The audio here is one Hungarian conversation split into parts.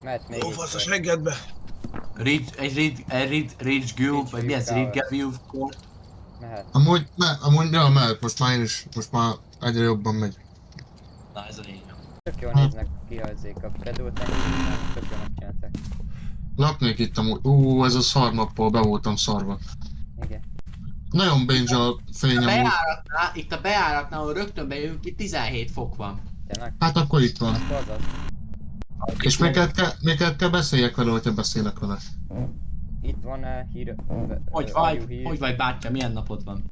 Mehet még Jó egy fasz a kör. seggedbe! Ridge View, vagy mi ez? Ridge View Court? Mehet. Amúgy ja, mehet, most már én is, most már egyre jobban megy. Na ez a lényeg. Tök jól néznek ki a Predót, ennyi, tök jól megcsinálták. Laknék itt amúgy, ez a szarnappal be voltam szarva. Igen. Nagyon binge a fény amúgy. Itt a bejáratnál, ahol rögtön bejövünk, itt 17 fok van. Tényleg? Hát akkor itt van. Akkor azaz. És miket kell beszéljek vele, hogyha beszélek vele? Itt van hír... Hogy vagy? Hogy vagy bátyja? Milyen napod van?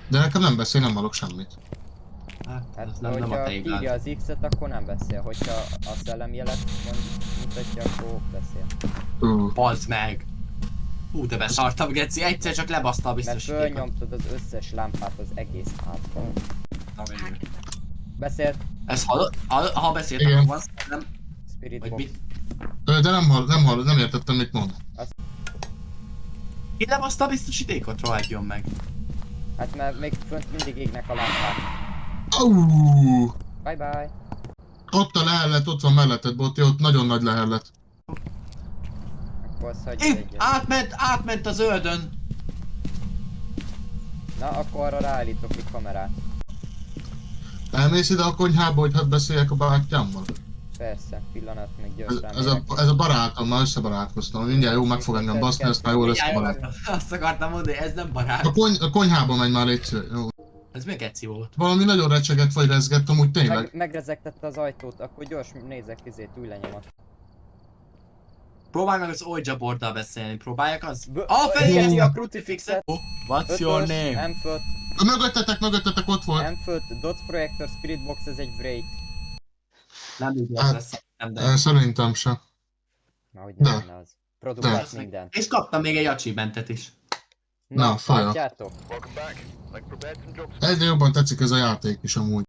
De nekem nem beszél, nem hallok semmit. Hát, Hát, ez nem a hogyha te írja igaz. az X-et, akkor nem beszél. Hogyha a szellemjelet mutatja, akkor beszél. Bazd meg! Hú, de beszartam, Geci, egyszer csak lebaszta a Mert biztosítékot. fölnyomtad az összes lámpát az egész házban. Na, végül. Beszélt Ezt hallod? Ha beszéltem, Igen. akkor van, nem? Spirit Vagy Box. mit? De nem értettem, mit mond. Ki lebaszta a biztosítékot? Rohadjon meg. Hát mert még fönt mindig égnek a lámpák. Bye bye. Ott a lehellet, ott van melletted, Botti, ott nagyon nagy lehellet. Akkor azt hagyjuk Itt! egyet. Átment a zöldön! Na, akkor arra ráállítok egy kamerát. Elmész ide a konyhába, hogy hát beszéljek a bátyámmal? Persze, pillanat, még gyorsan. Ez a barátommal összebarátkoztam, mindjárt jó meg fog engem baszni, aztán jól összebarát. Azt akartam mondani, ez nem barát. A konyhába megy már légy szíves, jó. Ez még Geci volt. Valami nagyon recsegett vagy rezgett, amúgy tényleg. Megrezegtette az ajtót, akkor gyors nézek új lenyomat. Próbálj meg az Ouija boarddal beszélni, próbálják az? Felé a a crucifixet! What's your name? M-föld, Mögöttetek ott volt. M-föld, Dots Projector, Spirit Box, ez egy Wraith. Nem így Hát, lesz, nem de. Szerintem se. Ahogy De. nem lenne az. Produkált mindent. És kaptam még egy achievementet is. Na, faja. látjátok? Egyre jobban tetszik ez a játék is amúgy.